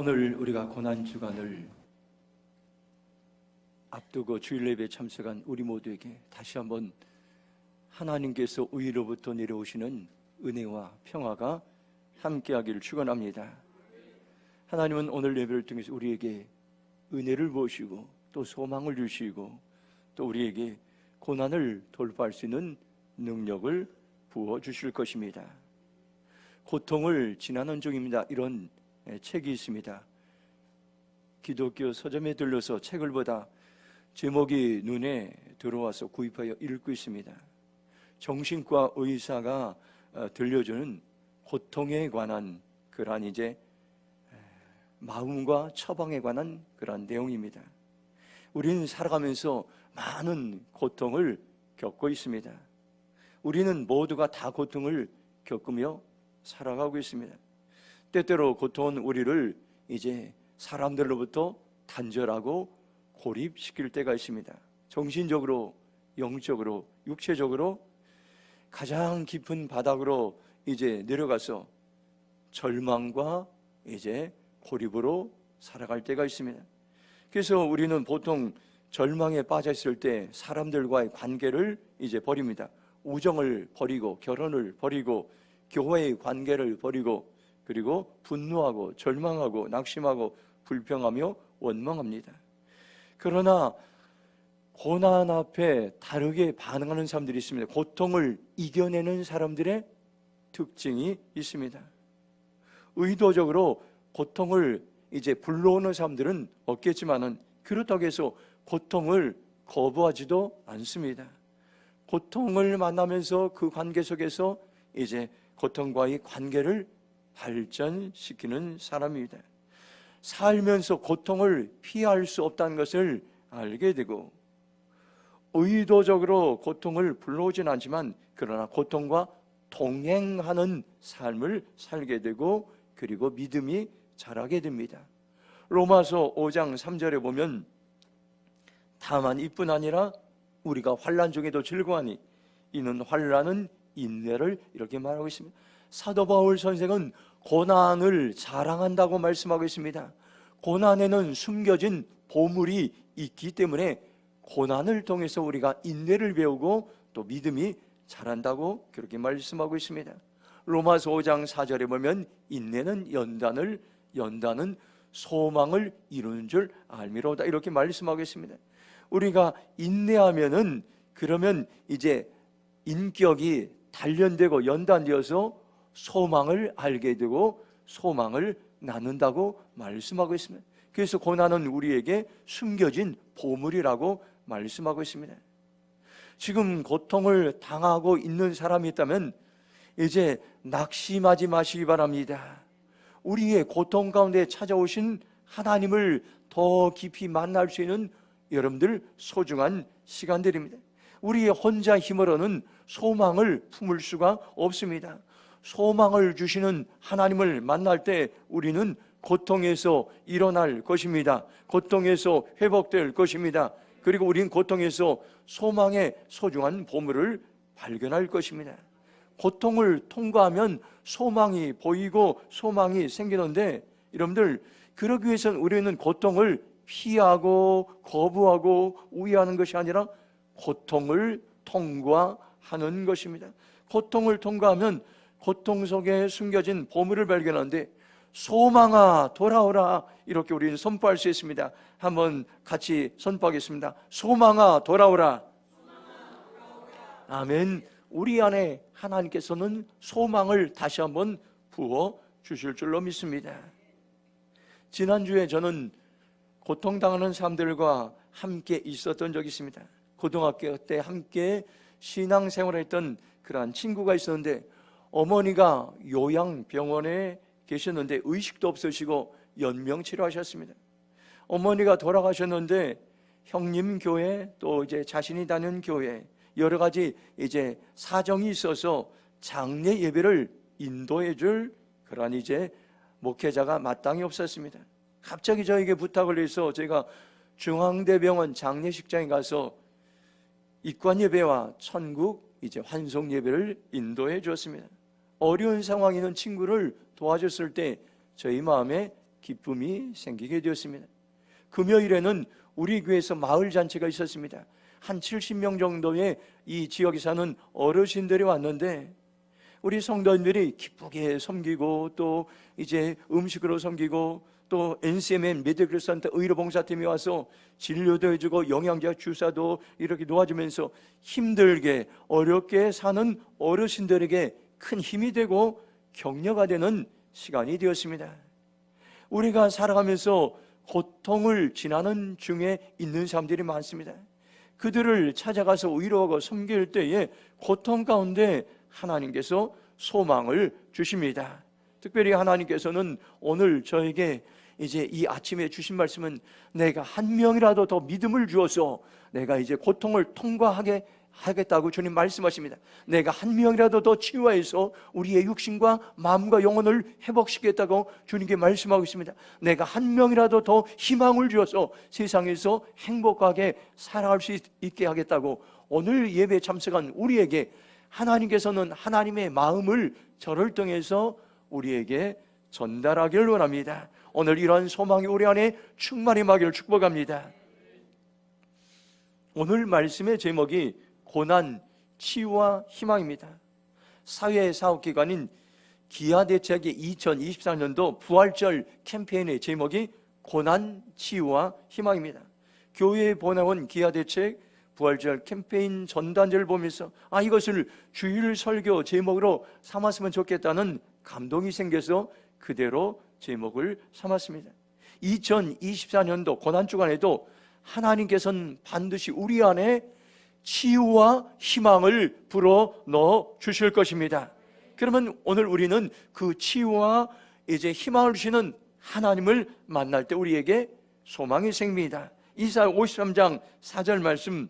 오늘 우리가 고난주간을 앞두고 주일 예배에 참석한 우리 모두에게 다시 한번 하나님께서 위로부터 내려오시는 은혜와 평화가 함께하기를 축원합니다. 하나님은 오늘 예배를 통해서 우리에게 은혜를 부으시고 또 소망을 주시고 또 우리에게 고난을 돌파할 수 있는 능력을 부어주실 것입니다. 고통을 지나는 중입니다. 이런 책이 있습니다. 기독교 서점에 들러서 책을 보다 제목이 눈에 들어와서 구입하여 읽고 있습니다. 정신과 의사가 들려주는 고통에 관한 그러한 마음과 처방에 관한 그러한 내용입니다. 우리는 살아가면서 많은 고통을 겪고 있습니다. 우리는 모두가 다 고통을 겪으며 살아가고 있습니다. 때때로 고통은 우리를 사람들로부터 단절하고 고립시킬 때가 있습니다. 정신적으로, 영적으로, 육체적으로 가장 깊은 바닥으로 내려가서 절망과 고립으로 살아갈 때가 있습니다. 그래서 우리는 보통 절망에 빠져 있을 때 사람들과의 관계를 버립니다. 우정을 버리고 결혼을 버리고 교회의 관계를 버리고 그리고 분노하고 절망하고 낙심하고 불평하며 원망합니다. 그러나 고난 앞에 다르게 반응하는 사람들이 있습니다. 고통을 이겨내는 사람들의 특징이 있습니다. 의도적으로 고통을 불러오는 사람들은 없겠지만은 그렇다고 해서 고통을 거부하지도 않습니다. 고통을 만나면서 그 관계 속에서 고통과의 관계를 발전시키는 사람입니다. 살면서 고통을 피할 수 없다는 것을 알게 되고 의도적으로 고통을 불러오진 않지만 그러나 고통과 동행하는 삶을 살게 되고 그리고 믿음이 자라게 됩니다. 로마서 5장 3절에 보면 다만 이뿐 아니라 우리가 환난 중에도 즐거워하니 이는 환난은 인내를 이렇게 말하고 있습니다. 사도 바울 선생은 고난을 자랑한다고 말씀하고 있습니다. 고난에는 숨겨진 보물이 있기 때문에 고난을 통해서 우리가 인내를 배우고 또 믿음이 자란다고 그렇게 말씀하고 있습니다. 로마서 5장 4절에 보면 인내는 연단은 소망을 이루는 줄 알미로다 이렇게 말씀하고 있습니다. 우리가 인내하면은 그러면 인격이 단련되고 연단되어서 소망을 알게 되고 소망을 낳는다고 말씀하고 있습니다. 그래서 고난은 우리에게 숨겨진 보물이라고 말씀하고 있습니다. 지금 고통을 당하고 있는 사람이 있다면 낙심하지 마시기 바랍니다. 우리의 고통 가운데 찾아오신 하나님을 더 깊이 만날 수 있는 여러분들 소중한 시간들입니다. 우리 혼자 힘으로는 소망을 품을 수가 없습니다. 소망을 주시는 하나님을 만날 때 우리는 고통에서 일어날 것입니다. 고통에서 회복될 것입니다. 그리고 우리는 고통에서 소망의 소중한 보물을 발견할 것입니다. 고통을 통과하면 소망이 보이고 소망이 생기는데 여러분들 그러기 위해서는 우리는 고통을 피하고 거부하고 우회하는 것이 아니라 고통을 통과하는 것입니다. 고통을 통과하면 고통 속에 숨겨진 보물을 발견하는데 소망아 돌아오라 이렇게 우리는 선포할 수 있습니다. 한번 같이 선포하겠습니다. 소망아 돌아오라. 아멘. 우리 안에 하나님께서는 소망을 다시 한번 부어 주실 줄로 믿습니다. 지난주에 저는 고통당하는 사람들과 함께 있었던 적이 있습니다. 고등학교 때 함께 신앙생활을 했던 그러한 친구가 있었는데 어머니가 요양병원에 계셨는데 의식도 없으시고 연명치료하셨습니다. 어머니가 돌아가셨는데 형님 교회 또 자신이 다니는 교회 여러 가지 사정이 있어서 장례 예배를 인도해 줄 그러한 목회자가 마땅히 없었습니다. 갑자기 저에게 부탁을 해서 제가 중앙대병원 장례식장에 가서 입관 예배와 천국 환송 예배를 인도해 주었습니다. 어려운 상황에 있는 친구를 도와줬을 때 저희 마음에 기쁨이 생기게 되었습니다. 금요일에는 우리 교회에서 마을 잔치가 있었습니다. 한 70명 정도의 이 지역에 사는 어르신들이 왔는데 우리 성도님들이 기쁘게 섬기고 또 이제 음식으로 섬기고 또 NCMN 메디컬센터 의료봉사팀이 와서 진료도 해주고 영양제 주사도 이렇게 놓아주면서 힘들게 어렵게 사는 어르신들에게 큰 힘이 되고 격려가 되는 시간이 되었습니다. 우리가 살아가면서 고통을 지나는 중에 있는 사람들이 많습니다. 그들을 찾아가서 위로하고 섬길 때에 고통 가운데 하나님께서 소망을 주십니다. 특별히 하나님께서는 오늘 저에게 이제 이 아침에 주신 말씀은 내가 한 명이라도 더 믿음을 주어서 내가 이제 고통을 통과하게 하겠다고 주님 말씀하십니다. 내가 한 명이라도 더 치유해서 우리의 육신과 마음과 영혼을 회복시키겠다고 주님께 말씀하고 있습니다. 내가 한 명이라도 더 희망을 주어서 세상에서 행복하게 살아갈 수 있게 하겠다고 오늘 예배에 참석한 우리에게 하나님께서는 하나님의 마음을 저를 통해서 우리에게 전달하기를 원합니다. 오늘 이러한 소망이 우리 안에 충만히 임하기를 축복합니다. 오늘 말씀의 제목이 고난, 치유와 희망입니다. 사회사업기관인 기아대책의 2024년도 부활절 캠페인의 제목이 고난, 치유와 희망입니다. 교회에 보내온 기아대책 부활절 캠페인 전단지를 보면서 이것을 주일 설교 제목으로 삼았으면 좋겠다는 감동이 생겨서 그대로 제목을 삼았습니다. 2024년도 고난주간에도 하나님께서는 반드시 우리 안에 치유와 희망을 불어 넣어 주실 것입니다. 그러면 오늘 우리는 그 치유와 이제 희망을 주시는 하나님을 만날 때 우리에게 소망이 생깁니다. 이사야 53장 4절 말씀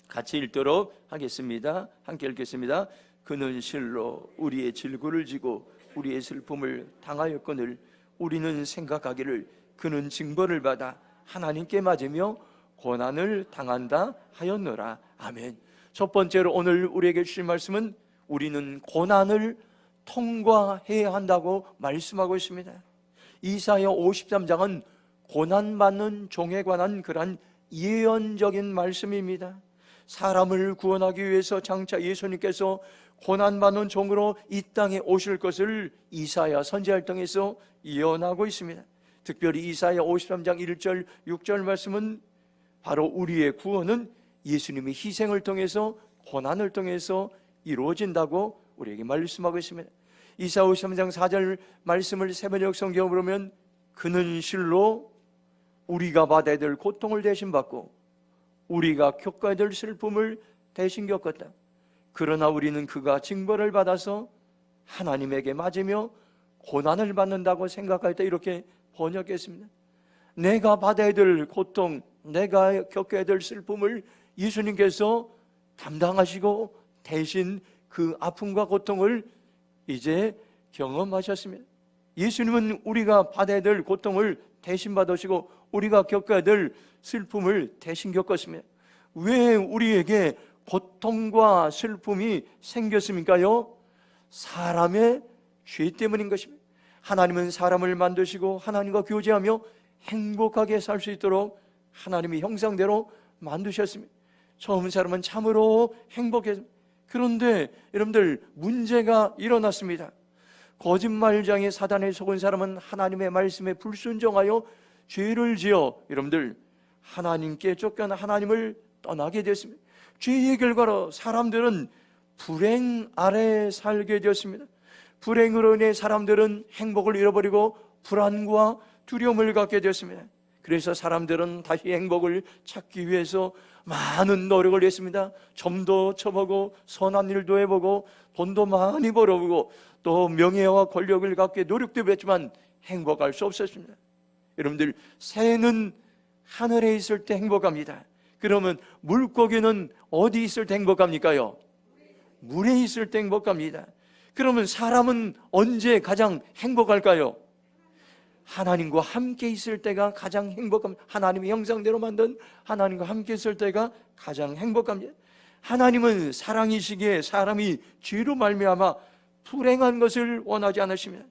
같이 읽도록 하겠습니다. 함께 읽겠습니다. 그는 실로 우리의 질고를 지고 우리의 슬픔을 당하였거늘 우리는 생각하기를 그는 징벌을 받아 하나님께 맞으며 고난을 당한다 하였노라. 아멘. 첫 번째로 오늘 우리에게 주신 말씀은 우리는 고난을 통과해야 한다고 말씀하고 있습니다. 이사야 53장은 고난받는 종에 관한 그러한 예언적인 말씀입니다. 사람을 구원하기 위해서 장차 예수님께서 고난받는 종으로 이 땅에 오실 것을 이사야 선지자를 통해서 예언하고 있습니다. 특별히 이사야 53장 1절 6절 말씀은 바로 우리의 구원은 예수님의 희생을 통해서 고난을 통해서 이루어진다고 우리에게 말씀하고 있습니다. 이사야 53장 4절 말씀을 세번역 성경을 보면 그는 실로 우리가 받아야 될 고통을 대신 받고 우리가 겪어야 될 슬픔을 대신 겪었다. 그러나 우리는 그가 징벌을 받아서 하나님에게 맞으며 고난을 받는다고 생각할 때 이렇게 번역했습니다. 내가 받아야 될 고통, 내가 겪어야 될 슬픔을 예수님께서 담당하시고 대신 그 아픔과 고통을 이제 경험하셨습니다. 예수님은 우리가 받아야 될 고통을 대신 받으시고 우리가 겪어야 될 슬픔을 대신 겪었습니다. 왜 우리에게 고통과 슬픔이 생겼습니까요? 사람의 죄 때문인 것입니다. 하나님은 사람을 만드시고 하나님과 교제하며 행복하게 살 수 있도록 하나님의 형상대로 만드셨습니다. 처음 사람은 참으로 행복했습니다. 그런데 여러분들 문제가 일어났습니다. 거짓말장애 사단에 속은 사람은 하나님의 말씀에 불순종하여 죄를 지어 여러분들 하나님께 쫓겨나 하나님을 떠나게 되었습니다. 죄의 결과로 사람들은 불행 아래 살게 되었습니다. 불행으로 인해 사람들은 행복을 잃어버리고 불안과 두려움을 갖게 되었습니다. 그래서 사람들은 다시 행복을 찾기 위해서 많은 노력을 했습니다. 점도 쳐보고 선한 일도 해보고 돈도 많이 벌어보고 또 명예와 권력을 갖게 노력도 했지만 행복할 수 없었습니다. 여러분들 새는 하늘에 있을 때 행복합니다. 그러면 물고기는 어디 있을 때 행복합니까요? 물에 있을 때 행복합니다. 그러면 사람은 언제 가장 행복할까요? 하나님과 함께 있을 때가 가장 행복합니다. 하나님의 형상대로 만든 하나님과 함께 있을 때가 가장 행복합니다. 하나님은 사랑이시기에 사람이 죄로 말미암아 불행한 것을 원하지 않으십니다.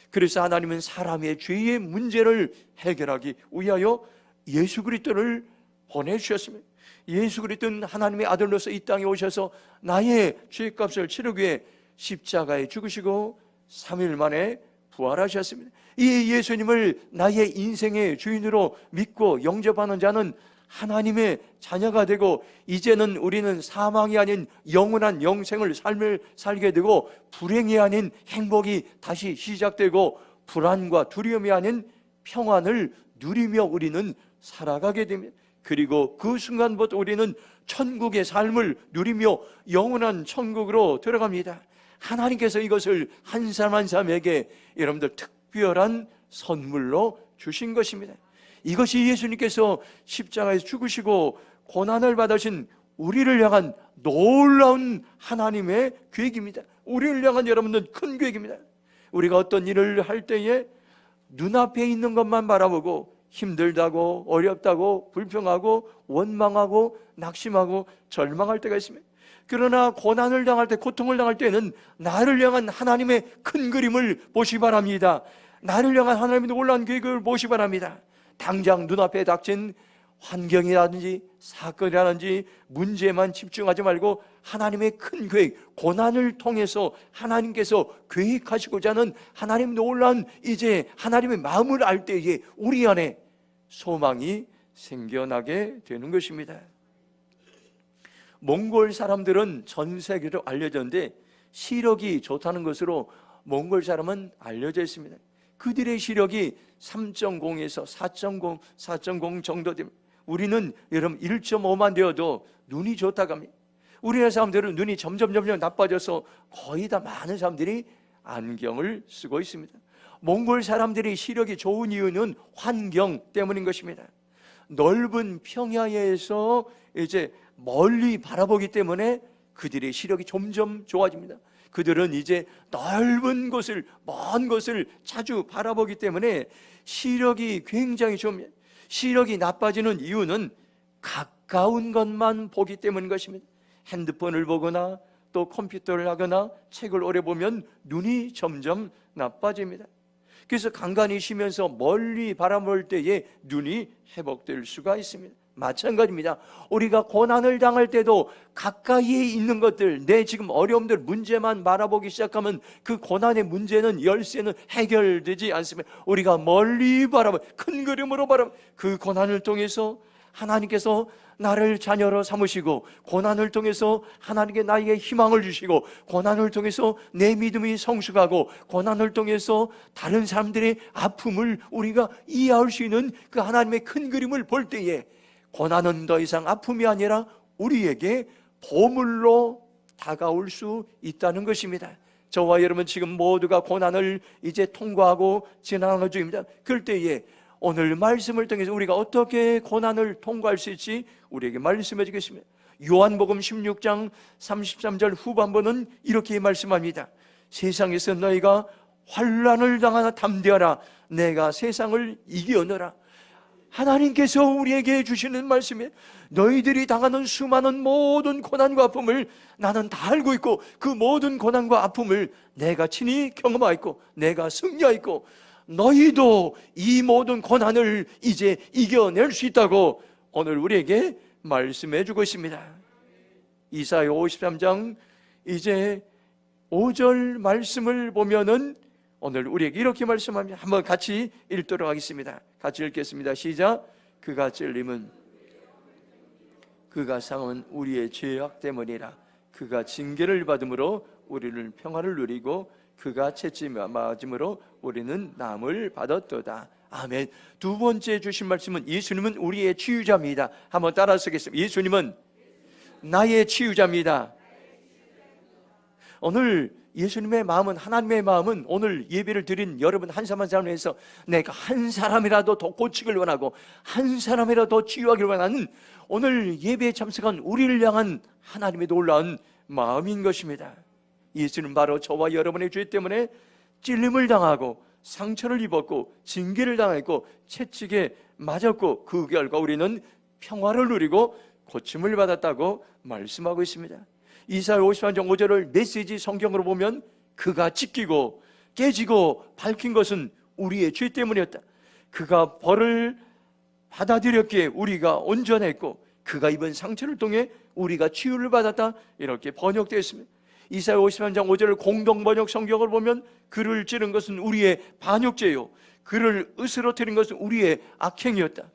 그래서 하나님은 사람의 죄의 문제를 해결하기 위하여 예수 그리스도를 보내주셨습니다. 예수 그리스도는 하나님의 아들로서 이 땅에 오셔서 나의 죄값을 치르기 위해 십자가에 죽으시고 3일 만에 부활하셨습니다. 이 예수님을 나의 인생의 주인으로 믿고 영접하는 자는 하나님의 자녀가 되고, 이제는 우리는 사망이 아닌 영원한 영생을 삶을 살게 되고, 불행이 아닌 행복이 다시 시작되고, 불안과 두려움이 아닌 평안을 누리며 우리는 살아가게 됩니다. 그리고 그 순간부터 우리는 천국의 삶을 누리며 영원한 천국으로 들어갑니다. 하나님께서 이것을 한 사람 한 사람에게 여러분들 특별한 선물로 주신 것입니다. 이것이 예수님께서 십자가에서 죽으시고 고난을 받으신 우리를 향한 놀라운 하나님의 계획입니다. 우리를 향한 여러분들 큰 계획입니다. 우리가 어떤 일을 할 때에 눈앞에 있는 것만 바라보고 힘들다고 어렵다고 불평하고 원망하고 낙심하고 절망할 때가 있습니다. 그러나 고난을 당할 때, 고통을 당할 때는 나를 향한 하나님의 큰 그림을 보시기 바랍니다. 나를 향한 하나님의 놀라운 계획을 보시기 바랍니다. 당장 눈앞에 닥친 환경이라든지 사건이라든지 문제만 집중하지 말고 하나님의 큰 계획, 고난을 통해서 하나님께서 계획하시고자 하는 하나님 놀라운 이제 하나님의 마음을 알 때에 우리 안에 소망이 생겨나게 되는 것입니다. 몽골 사람들은 전 세계로 알려졌는데 시력이 좋다는 것으로 몽골 사람은 알려져 있습니다. 그들의 시력이 3.0에서 4.0 정도 됩니다. 우리는 여러분 1.5만 되어도 눈이 좋다고 합니다. 우리나라 사람들은 눈이 점점 나빠져서 거의 다 많은 사람들이 안경을 쓰고 있습니다. 몽골 사람들이 시력이 좋은 이유는 환경 때문인 것입니다. 넓은 평야에서 이제 멀리 바라보기 때문에 그들의 시력이 점점 좋아집니다. 그들은 이제 넓은 곳을, 먼 곳을 자주 바라보기 때문에 시력이 굉장히 좋습니다. 시력이 나빠지는 이유는 가까운 것만 보기 때문인 것입니다. 핸드폰을 보거나 또 컴퓨터를 하거나 책을 오래 보면 눈이 점점 나빠집니다. 그래서 간간히 쉬면서 멀리 바라볼 때에 눈이 회복될 수가 있습니다. 마찬가지입니다. 우리가 고난을 당할 때도 가까이에 있는 것들, 내 지금 어려움들, 문제만 바라보기 시작하면 그 고난의 문제는, 열쇠는 해결되지 않습니다. 우리가 멀리 바라보, 큰 그림으로 바라보, 그 고난을 통해서 하나님께서 나를 자녀로 삼으시고, 고난을 통해서 하나님께 나에게 희망을 주시고, 고난을 통해서 내 믿음이 성숙하고, 고난을 통해서 다른 사람들의 아픔을 우리가 이해할 수 있는 그 하나님의 큰 그림을 볼 때에 고난은 더 이상 아픔이 아니라 우리에게 보물로 다가올 수 있다는 것입니다. 저와 여러분 지금 모두가 고난을 이제 통과하고 지나가는 중입니다. 그럴 때에 오늘 말씀을 통해서 우리가 어떻게 고난을 통과할 수 있을지 우리에게 말씀해 주겠습니다. 요한복음 16장 33절 후반부는 이렇게 말씀합니다. 세상에서 너희가 환난을 당하나 담대하라. 내가 세상을 이기었노라. 하나님께서 우리에게 주시는 말씀이, 너희들이 당하는 수많은 모든 고난과 아픔을 나는 다 알고 있고, 그 모든 고난과 아픔을 내가 친히 경험하였고 내가 승리하였고, 너희도 이 모든 고난을 이제 이겨낼 수 있다고 오늘 우리에게 말씀해 주고 있습니다. 이사야 53장 이제 5절 말씀을 보면은 오늘 우리에게 이렇게 말씀합니다. 한번 같이 읽도록 하겠습니다. 같이 읽겠습니다. 시작. 그가 찔림은, 그가 상은 우리의 죄악 때문이라. 그가 징계를 받음으로 우리는 평화를 누리고 그가 채찍 맞음으로 우리는 남을 받았도다. 아멘. 두 번째 주신 말씀은 예수님은 우리의 치유자입니다. 한번 따라서 하겠습니다. 예수님은 나의 치유자입니다. 오늘 예수님의 마음은, 하나님의 마음은 오늘 예배를 드린 여러분 한 사람 한 사람을 위해서 내가 한 사람이라도 더 고치길 원하고 한 사람이라도 더 치유하길 원하는 오늘 예배에 참석한 우리를 향한 하나님의 놀라운 마음인 것입니다. 예수는 바로 저와 여러분의 죄 때문에 찔림을 당하고 상처를 입었고 징계를 당했고 채찍에 맞았고, 그 결과 우리는 평화를 누리고 고침을 받았다고 말씀하고 있습니다. 이사야 53장 5절을 메시지 성경으로 보면 그가 찢기고 깨지고 밝힌 것은 우리의 죄 때문이었다. 그가 벌을 받아들였기에 우리가 온전했고 그가 입은 상처를 통해 우리가 치유를 받았다. 이렇게 번역되어 있습니다. 이사야 53장 5절을 공동번역 성경을 보면 그를 찌른 것은 우리의 반역죄요 그를 으스러뜨린 것은 우리의 악행이었다.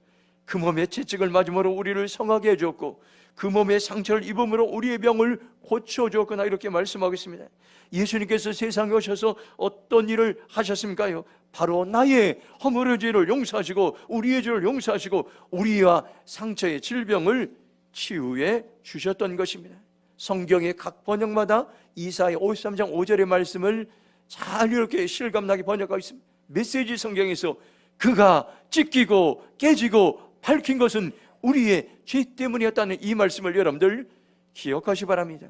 그 몸의 채찍을 맞음으로 우리를 성하게 해주었고 그 몸의 상처를 입음으로 우리의 병을 고쳐주었구나. 이렇게 말씀하고 있습니다. 예수님께서 세상에 오셔서 어떤 일을 하셨습니까요? 바로 나의 허물의 죄를 용서하시고 우리의 죄를 용서하시고 우리와 상처의 질병을 치유해 주셨던 것입니다. 성경의 각 번역마다 이사야 53장 5절의 말씀을 잘 이렇게 실감나게 번역하고 있습니다. 메시지 성경에서 그가 찢기고 깨지고 밝힌 것은 우리의 죄 때문이었다는 이 말씀을 여러분들 기억하시 바랍니다.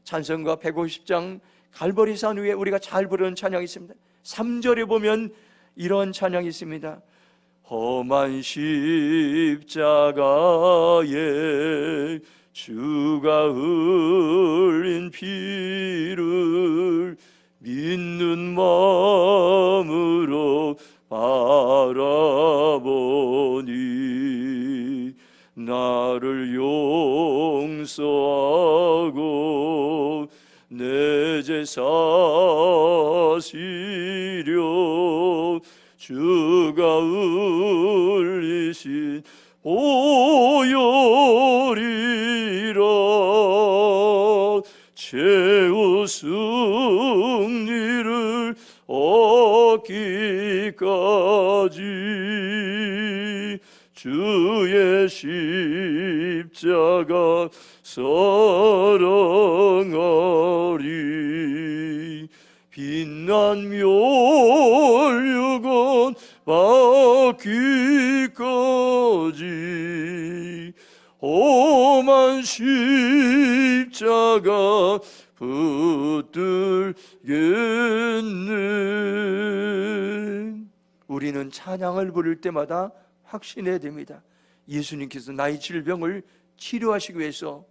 찬송가 150장 갈보리산 위에 우리가 잘 부르는 찬양이 있습니다. 3절에 보면 이런 찬양이 있습니다. 험한 십자가에 주가 흘린 피를 믿는 마음으로 바라보니 나를 용서하고 내 죄 사시려 주가 흘리신 보혈이라 최후 승리를 얻기까지 주의 십자가 사랑하리. 빛난 멸류관 받기까지 험한 십자가 붙들겠네. 우리는 찬양을 부를 때마다 확신해야 됩니다. 예수님께서 나의 질병을 치료하시기 위해서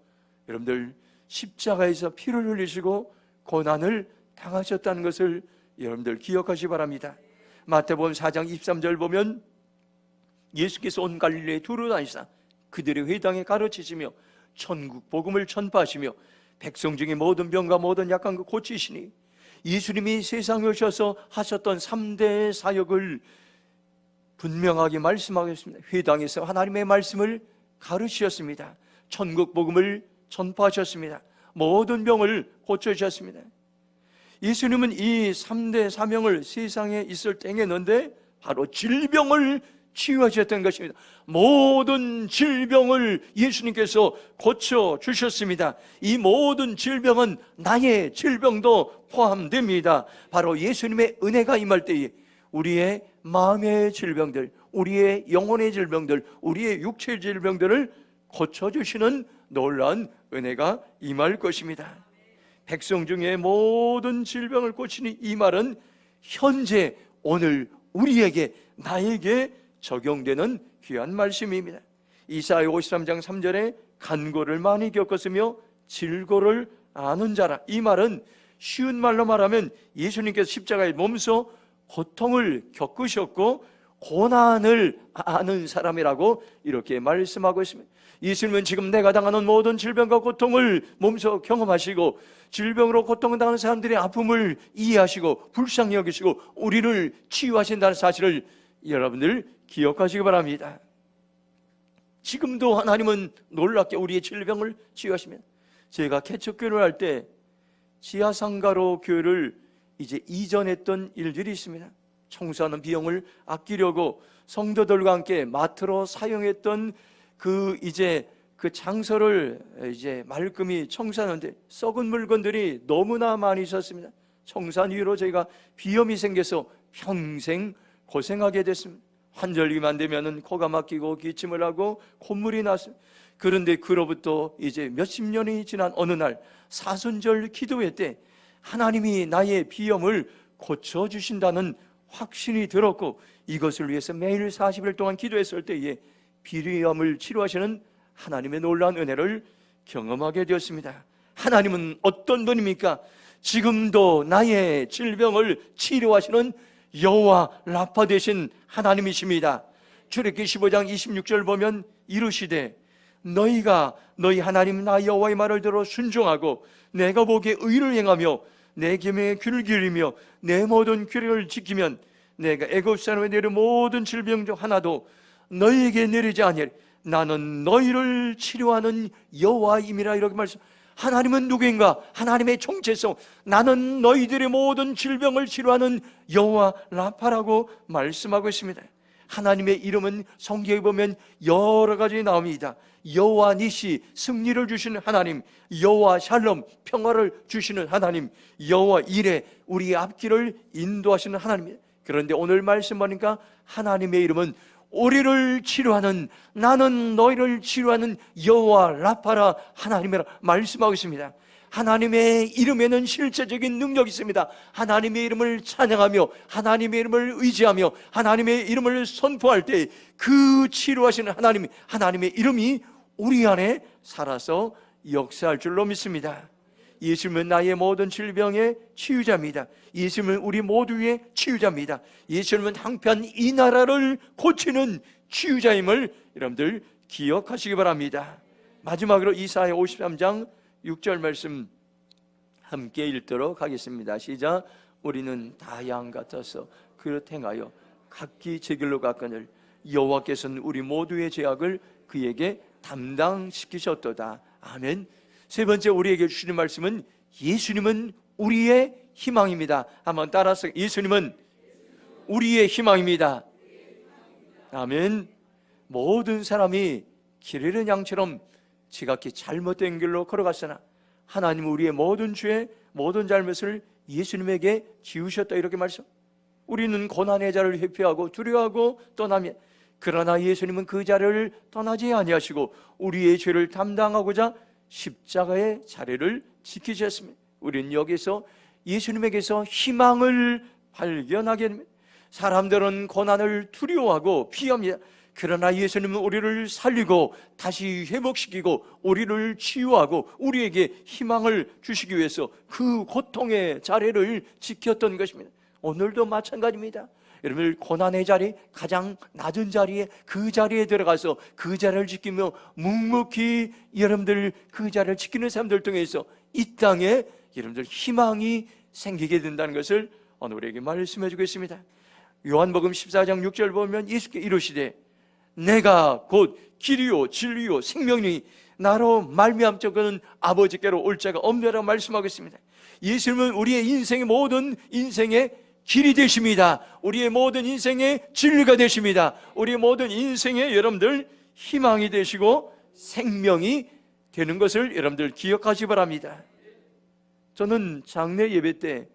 여러분들 십자가에서 피를 흘리시고 고난을 당하셨다는 것을 여러분들 기억하시기 바랍니다. 마태복음 4장 23절 보면 예수께서 온 갈릴리에 두루 다니시다 그들의 회당에 가르치시며 천국 복음을 전파하시며 백성 중에 모든 병과 모든 약한 것 고치시니 예수님이 세상에 오셔서 하셨던 3대 사역을 분명하게 말씀하겠습니다. 회당에서 하나님의 말씀을 가르치셨습니다. 천국 복음을 전파하셨습니다. 모든 병을 고쳐주셨습니다. 예수님은 이 3대 사명을 세상에 있을 때 행했는데 바로 질병을 치유하셨던 것입니다. 모든 질병을 예수님께서 고쳐주셨습니다. 이 모든 질병은 나의 질병도 포함됩니다. 바로 예수님의 은혜가 임할 때에 우리의 마음의 질병들, 우리의 영혼의 질병들, 우리의 육체의 질병들을 고쳐주시는 놀라운 은혜가 임할 것입니다. 백성 중에 모든 질병을 고치니 이 말은 현재 오늘 우리에게 나에게 적용되는 귀한 말씀입니다. 이사야 53장 3절에 간고를 많이 겪었으며 질고를 아는 자라. 이 말은 쉬운 말로 말하면 예수님께서 십자가에 몸소 고통을 겪으셨고 고난을 아는 사람이라고 이렇게 말씀하고 있습니다. 예수님은 지금 내가 당하는 모든 질병과 고통을 몸소 경험하시고 질병으로 고통을 당하는 사람들의 아픔을 이해하시고 불쌍히 여기시고 우리를 치유하신다는 사실을 여러분들 기억하시기 바랍니다. 지금도 하나님은 놀랍게 우리의 질병을 치유하시면, 제가 개척교회를 할 때 지하상가로 교회를 이제 이전했던 일들이 있습니다. 청소하는 비용을 아끼려고 성도들과 함께 마트로 사용했던 그 장소를 이제 말끔히 청소하는데 썩은 물건들이 너무나 많이 있었습니다. 청소한 이후로 저희가 비염이 생겨서 평생 고생하게 됐습니다. 환절기만 되면은 코가 막히고 기침을 하고 콧물이 났습니다. 그런데 그로부터 이제 몇십 년이 지난 어느 날 사순절 기도회 때 하나님이 나의 비염을 고쳐주신다는 확신이 들었고 이것을 위해서 매일 40일 동안 기도했을 때에 비염을 치료하시는 하나님의 놀라운 은혜를 경험하게 되었습니다. 하나님은 어떤 분입니까? 지금도 나의 질병을 치료하시는 여호와 라파 되신 하나님이십니다. 출애굽기 15장 26절 보면 이르시되 너희가 너희 하나님 나 여호와의 말을 들어 순종하고 내가 보기에 의를 행하며 내 계명에 귀를 기울이며 내 모든 규례를 지키면 내가 애굽 사람에 내린 모든 질병 중 하나도 너희에게 내리지 아니하리. 나는 너희를 치료하는 여호와임이라. 이렇게 말씀. 하나님은 누구인가? 하나님의 정체성. 나는 너희들의 모든 질병을 치료하는 여호와 라파라고 말씀하고 있습니다. 하나님의 이름은 성경에 보면 여러 가지 나옵니다. 여호와 니시, 승리를 주시는 하나님, 여호와 샬롬, 평화를 주시는 하나님, 여호와 이레, 우리의 앞길을 인도하시는 하나님입니다. 그런데 오늘 말씀 보니까 하나님의 이름은 우리를 치료하는, 나는 너희를 치료하는 여호와 라파라 하나님이라 말씀하고 있습니다. 하나님의 이름에는 실제적인 능력이 있습니다. 하나님의 이름을 찬양하며 하나님의 이름을 의지하며 하나님의 이름을 선포할 때 그 치료하시는 하나님의 이름이 우리 안에 살아서 역사할 줄로 믿습니다. 예수님은 나의 모든 질병의 치유자입니다. 예수님은 우리 모두의 치유자입니다. 예수님은 한편 이 나라를 고치는 치유자임을 여러분들 기억하시기 바랍니다. 마지막으로 이사야 53장 6절 말씀 함께 읽도록 하겠습니다. 시작. 우리는 다 양 같아서 그릇 행하여 각기 제 길로 갔거늘 여호와께서는 우리 모두의 죄악을 그에게 담당시키셨도다. 아멘. 세 번째 우리에게 주시는 말씀은 예수님은 우리의 희망입니다. 한번 따라서 예수님은 우리의 희망입니다. 아멘. 모든 사람이 길 잃은 양처럼 지각히 잘못된 길로 걸어갔으나 하나님은 우리의 모든 죄, 모든 잘못을 예수님에게 지우셨다. 이렇게 말씀. 우리는 고난의 자를 회피하고 두려워하고 떠나며, 그러나 예수님은 그 자를 떠나지 아니하시고 우리의 죄를 담당하고자 십자가의 자리를 지키셨습니다. 우리는 여기서 예수님에게서 희망을 발견하게 됩니다. 사람들은 고난을 두려워하고 피합니다. 그러나 예수님은 우리를 살리고 다시 회복시키고 우리를 치유하고 우리에게 희망을 주시기 위해서 그 고통의 자리를 지켰던 것입니다. 오늘도 마찬가지입니다. 여러분, 고난의 자리, 가장 낮은 자리에, 그 자리에 들어가서 그 자리를 지키며 묵묵히 여러분들 그 자리를 지키는 사람들 통해서 이 땅에 여러분들 희망이 생기게 된다는 것을 오늘 우리에게 말씀해 주겠습니다. 요한복음 14장 6절 보면 예수께 이르시되 내가 곧 길이요 진리요 생명이니 나로 말미암자는 아버지께로 올 자가 없느라고 말씀하고 있습니다. 예수님은 우리의 인생의 모든 인생의 길이 되십니다. 우리의 모든 인생의 진리가 되십니다. 우리의 모든 인생의 여러분들 희망이 되시고 생명이 되는 것을 여러분들 기억하시기 바랍니다. 저는 장례 예배 때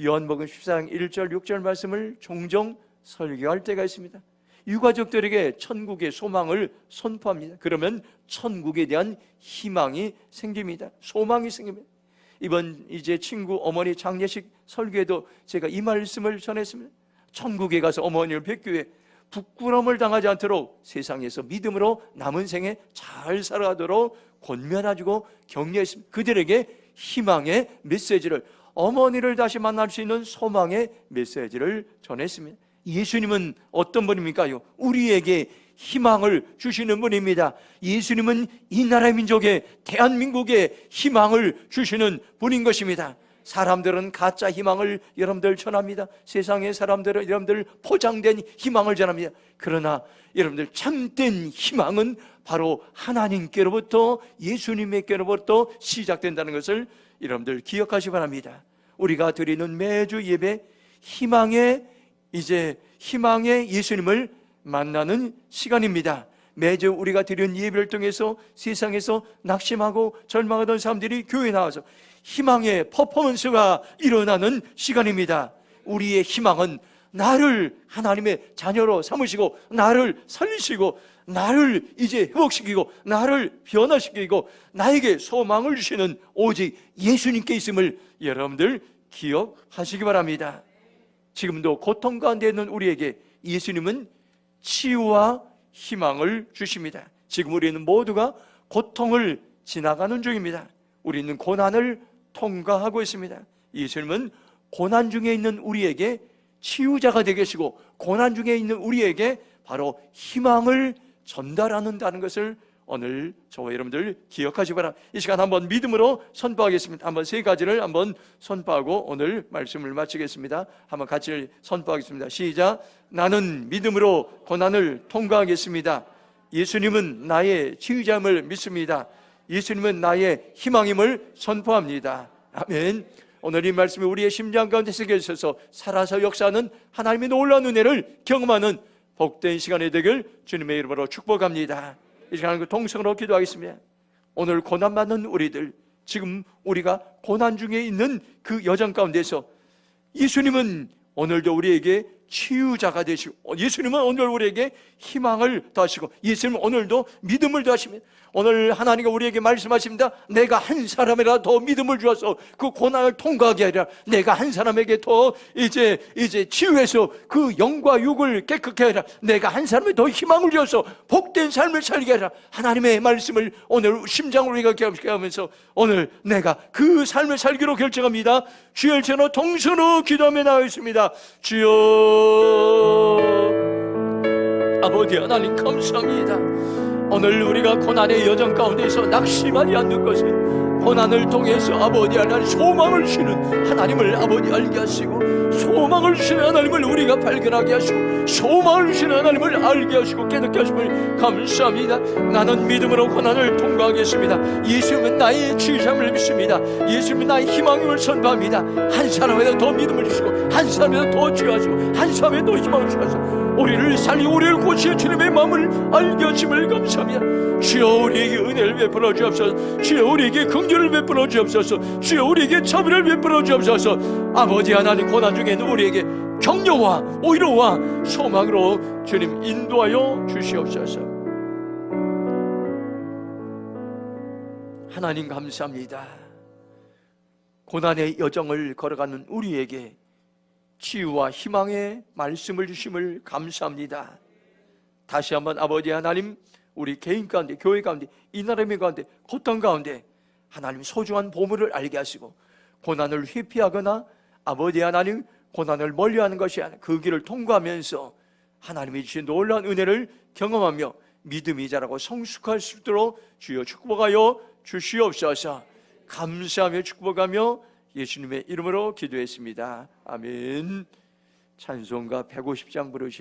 요한복음 14장 1절 6절 말씀을 종종 설교할 때가 있습니다. 유가족들에게 천국의 소망을 선포합니다. 그러면 천국에 대한 희망이 생깁니다. 소망이 생깁니다. 이번 이제 친구 어머니 장례식 설교에도 제가 이 말씀을 전했습니다. 천국에 가서 어머니를 뵙기 위해 부끄러움을 당하지 않도록 세상에서 믿음으로 남은 생에 잘 살아가도록 권면해주고 격려했습니다. 그들에게 희망의 메시지를, 어머니를 다시 만날 수 있는 소망의 메시지를 전했습니다. 예수님은 어떤 분입니까요? 우리에게 희망을 주시는 분입니다. 예수님은 이 나라 민족에, 대한민국에 희망을 주시는 분인 것입니다. 사람들은 가짜 희망을 여러분들 전합니다. 세상의 사람들은 여러분들 포장된 희망을 전합니다. 그러나 여러분들 참된 희망은 바로 하나님께로부터, 예수님께로부터 시작된다는 것을 여러분들 기억하시기 바랍니다. 우리가 드리는 매주 예배, 희망의 예수님을 만나는 시간입니다. 매주 우리가 드리는 예배를 통해서 세상에서 낙심하고 절망하던 사람들이 교회에 나와서 희망의 퍼포먼스가 일어나는 시간입니다. 우리의 희망은 나를 하나님의 자녀로 삼으시고 나를 살리시고 나를 이제 회복시키고 나를 변화시키고 나에게 소망을 주시는 오직 예수님께 있음을 여러분들 기억하시기 바랍니다. 지금도 고통 가운데 있는 우리에게 예수님은 치유와 희망을 주십니다. 지금 우리는 모두가 고통을 지나가는 중입니다. 우리는 고난을 통과하고 있습니다. 예수님은 고난 중에 있는 우리에게 치유자가 되시고 고난 중에 있는 우리에게 바로 희망을 전달하는다는 것을 오늘 저와 여러분들 기억하시기 바랍니다. 이 시간 한번 믿음으로 선포하겠습니다. 한번 세 가지를 한번 선포하고 오늘 말씀을 마치겠습니다. 한번 같이 선포하겠습니다. 시작. 나는 믿음으로 고난을 통과하겠습니다. 예수님은 나의 치유자임을 믿습니다. 예수님은 나의 희망임을 선포합니다. 아멘. 오늘 이 말씀이 우리의 심장 가운데 새겨 있어서 살아서 역사하는 하나님의 놀라운 은혜를 경험하는 복된 시간이 되길 주님의 이름으로 축복합니다. 이 시간 동성으로 기도하겠습니다. 오늘 고난받는 우리들, 지금 우리가 고난 중에 있는 그 여정 가운데서 예수님은 오늘도 우리에게 치유자가 되시고, 예수님은 오늘 우리에게 희망을 더하시고, 예수님은 오늘도 믿음을 더하십니다. 오늘 하나님과 우리에게 말씀하십니다. 내가 한 사람이라 더 믿음을 주어서 그 고난을 통과하게 하리라. 내가 한 사람에게 더 이제 치유해서 그 영과 육을 깨끗게 하리라. 내가 한 사람에 더 희망을 주어서 복된 삶을 살게 하리라. 하나님의 말씀을 오늘 심장으로 우리가 경험하면서 오늘 내가 그 삶을 살기로 결정합니다. 주의 전호 동서로 기도하며 나가겠습니다. 주여, 아버지 하나님 감사합니다. 오늘 우리가 고난의 여정 가운데서 낙심하지 않는 것은 고난을 통해서 아버지 하나님 소망을 주시는 하나님을 아버지 알게 하시고, 소망을 주시는 하나님을 우리가 발견하게 하시고, 소망을 주시는 하나님을 알게 하시고 깨닫게 하심을 감사합니다. 나는 믿음으로 고난을 통과하겠습니다. 예수님은 나의 치유함을 믿습니다. 예수님은 나의 희망임을 선포합니다. 한 사람에게 더 믿음을 주시고, 한 사람에게 더 치유하시고, 한 사람에게 더 희망을 주셔서 우리를 살리고 우리를 고치는 주님의 마음을 알게 하심을 감사합니다. 주여 우리에게 은혜를 베풀어 주옵소서. 주여 우리에게 긍휼을 베풀어 주옵소서. 주여 우리에게 자비를 베풀어 주옵소서. 아버지 하나님, 고난 중에 있는 우리에게 격려와 위로와 소망으로 주님 인도하여 주시옵소서. 하나님 감사합니다. 고난의 여정을 걸어가는 우리에게 치유와 희망의 말씀을 주심을 감사합니다. 다시 한번 아버지 하나님, 우리 개인 가운데, 교회 가운데, 이 나라의 가운데, 고통 가운데 하나님 소중한 보물을 알게 하시고, 고난을 회피하거나 아버지 하나님 고난을 멀리하는 것이 아니라 그 길을 통과하면서 하나님이 주신 놀라운 은혜를 경험하며 믿음이 자라고 성숙할 수 있도록 주여 축복하여 주시옵소서. 감사하며 축복하며 예수님의 이름으로 기도했습니다. 아멘. 찬송가 150장 부르시